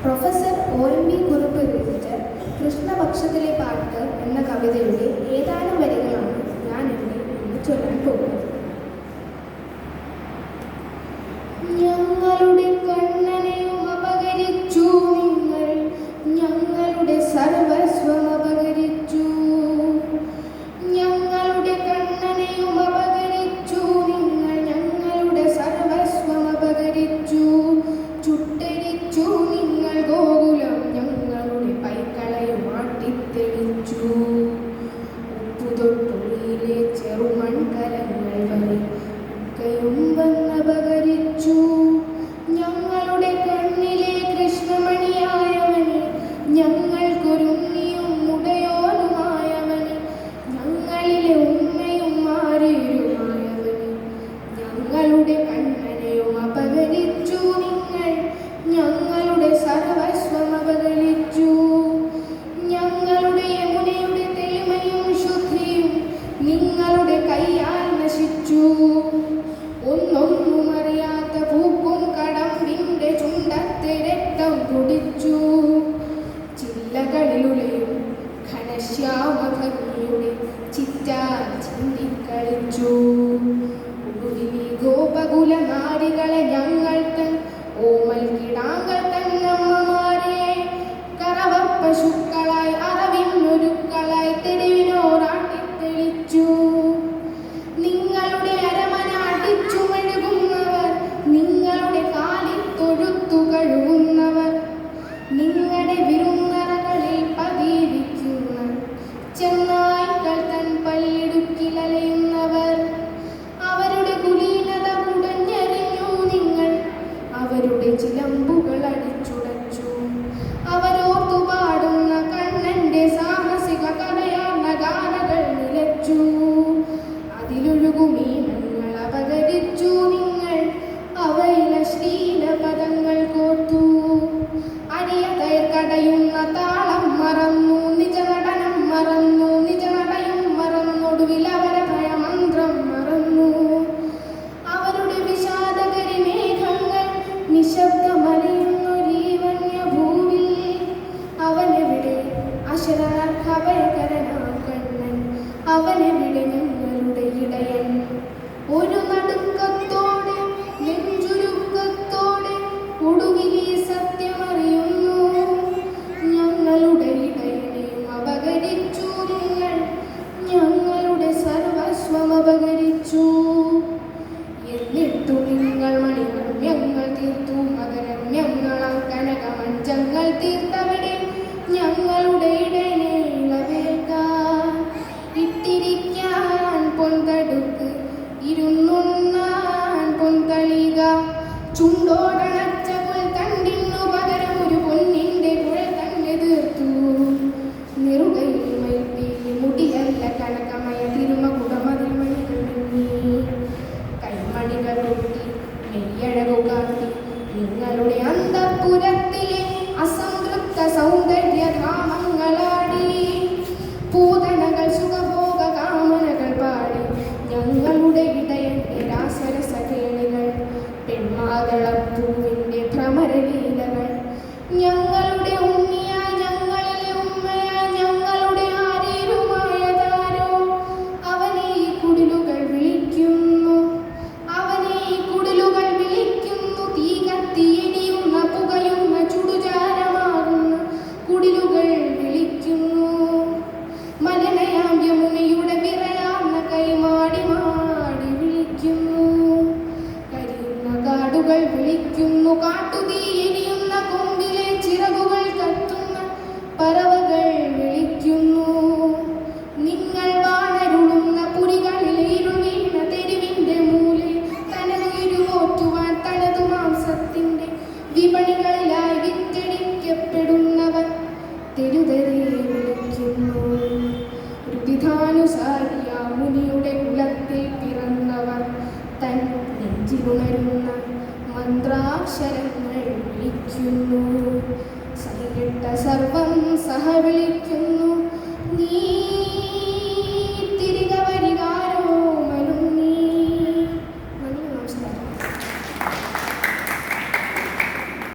Professor OMV Kurup രചിച്ച കൃഷ്ണപക്ഷത്തിലെ പാട്ട് എന്ന കവിതയുടെ ഏതാനും വരികളാണ് ഞാൻ ഇവിടെ ഇന്ന് ചൊല്ലാൻ പോകുന്നത്. ഞങ്ങളുടെ കണ്ണനെയും അപകരിച്ചു നിങ്ങൾ, ഞങ്ങളുടെ സർവസ്വം അപകരിച്ചു. ഞങ്ങളുടെ കണ്ണനെയും അപകരിച്ചു നിങ്ങൾ, ഞങ്ങളുടെ സർവസ്വം അപകരിച്ചു. ചുട്ടരിച്ചു നിങ്ങൾ ഗോകുലം, ഞങ്ങളുടെ പൈക്കളയും ആട്ടിത്തെളിച്ചു. ഉപ്പുതൊട്ടുള്ളിലെ ചെറുമൺകലങ്ങൾ വരെ ഒക്കെയും വന്നപകരിച്ചു. ഞങ്ങളുടെ കണ്ണിലെ കൃഷ്ണമണിയായവന്, ഞങ്ങൾക്കൊരുണ്ണിയും ഉടയോനുമായവന്, ഞങ്ങളിലെ ഉമ്മയും ആര്യരുമായവന്, ഞങ്ങളുടെ കണ്ണനെയും അപകരിച്ചു നിങ്ങൾ, ഞങ്ങളുടെ സർവസ്വം അപകരിച്ചു. ഞങ്ങളുടെ യമുനയുടെ തെളിമയും ശുദ്ധിയും നിങ്ങളുടെ കയ്യാൽ നശിച്ചു. ഒന്നൊന്നും അറിയാത്ത പൂക്കും കടമ്പിന്റെ ചുണ്ടത്തെ രക്തം കുടിച്ചു. ചില്ലകളിലുളയും ഘനശ്യാമഭംഗിയുടെ ചിറ്റാൻ ചിന്തിക്കളിച്ചു. ഒടുവിലെ ഗോപകുല നാരികളെ ഞങ്ങൾക്ക് ഓമൽ കിടാങ്ങൾ തന്നമ്മമാരെ കറവ പശുക്കളായി അറവിന്നൊരുക്കളായി തെരുവിനോറാട്ടിത്തെളിച്ചു. നിങ്ങളുടെ അരമന അടിച്ചു മെഴുകുന്നവർ, നിങ്ങളുടെ കാലിൽ തൊഴുത്തു കഴുകുന്നവർ, നിങ്ങളുടെ വിരുന്നറകളിൽ പതിയിരിക്കുന്ന ചെന്നായ്ക്കൾ തൻ പല്ലിടുക്കിലലയുന്നവർ, അവരുടെ കുലീനത കുടഞ്ഞെറിഞ്ഞു നിങ്ങൾ, അവരുടെ ചിലമ്പുകൾ അടിച്ചുടച്ചു. അവരോർത്തു പാടുന്ന കണ്ണന്റെ സാഹസിക കഥയാർന്ന ഗാനകൾ നിലച്ചു. അതിലൊഴുകുമീ ഞങ്ങൾ അപകരിച്ചു നിങ്ങൾ, അവയിലെ ശ്ലീലപദങ്ങൾ കോർത്തു. അരിയതയർ കടയുന്ന താളം മറന്നു, നിജനടനം മറന്നു, നിജനടയും മറന്നൊടുവിൽ അവരെ ഭയമന്ത്രം മറന്നു. അവരുടെ വിഷാദകരി മേഘങ്ങൾ നിശബ്ദമറിയുന്നൊരീ വന്യഭൂവിൽ, അവനെവിടെ അശരണഭയകരനാ കണ്ണൻ, അവനെവിടെ ഞങ്ങളുടെ ഇടയൻ. ഒരു നടുക്കത്തോടെ നെഞ്ചുരുക്കത്തോടെ ഒടുവിലീ സത്യമറിയുന്നു, ഞങ്ങളുടെ ഇടയനെയും അപകരിച്ചു നിങ്ങൾ, ഞങ്ങളുടെ സർവസ്വം അപകരിച്ചു. എന്നിട്ടു നിങ്ങൾ മണിമണ്യങ്ങൾ തീർത്തു, മകരമ്യങ്ങളാം കനകമഞ്ചങ്ങൾ തീർത്തവിടെ ഞങ്ങളുടെ ഇടയനെ ഇളവേൽക്കാൻ. ഇട്ടിരിക്കാൻ പൊന്തടുക്ക്, ഇരുന്നുണ്ണാൻ പൊന്തളിക, ചുണ്ടോടണച്ച പുൽത്തണ്ടിനു പകരം ഒരു പൊന്നിന്റെ കുഴൽ തന്നെ തീർത്തു. നിറുകയിൽ മൈപ്പീലി മുടിയല്ല കനകമയ തിരുമകുടമതിൽ മണികൾ മിന്നി, കൈമണികൾ കൊട്ടി മെയ്യഴകു കാട്ടി നിങ്ങളുടെ അന്തഃപുരത്തിലെ അസംതൃപ്ത സൗന്ദര്യധാമങ്ങളാടി. പൂതനകൾ സുഖഭോഗ കാമനകൾ പാടി ഞങ്ങളുടെ ഇടയന്റെ രാസരസകേളികൾ, പെൺമാതളപ്പൂവിന്റെ ഭ്രമരലീലകൾ. ഞങ്ങളുടെ ഉണ്ണിയായി ഞങ്ങളിലെ ഉമ്മയായി ഞങ്ങളുടെ ആര്യരുമായതാരോ, അവനെ ഈ കുടിലുകൾ വിളിക്കുന്നു, അവനെ ഈ കുടിലുകൾ വിളിക്കുന്നു. തീ കത്തിയെരിയുന്ന പുകയുന്ന ചുടുചാരമാകുന്ന കുടിലുകൾ വിളിക്കുന്നു. മലനയാം യമുനയുടെ വിറയാർന്ന കൈമാടി മാടി വിളിക്കുന്നു. കരിയുന്ന കാടുകൾ വിളിക്കുന്നു, കാട്ടുതീ എരിയുന്ന കൊമ്പിലെ ചിറകുകൾ കത്തുന്ന പറവകൾ വിളിക്കുന്നു. നിങ്ങൾ വാണരുളുന്ന പുരികളിലെ ഇരുൾ വീണ തെരുവിന്റെ മൂലെ തനതുരുപോറ്റുവാൻ തനതു മാംസത്തിന്റെ വിപണികളിലായി വിറ്റടിക്കപ്പെടുന്നവർ തെരുതെരെ വിളിക്കുന്നു. രുതിധാനുസാരിയ മുനിയുടെ കുലത്തിൽ പിറന്നവർ തൻ നെഞ്ചിലുണരുന്ന മന്ത്രാക്ഷരങ്ങൾ വിളിക്കുന്നു. സഹികെട്ട സർവം സഹ വിളിക്കുന്നു, നീ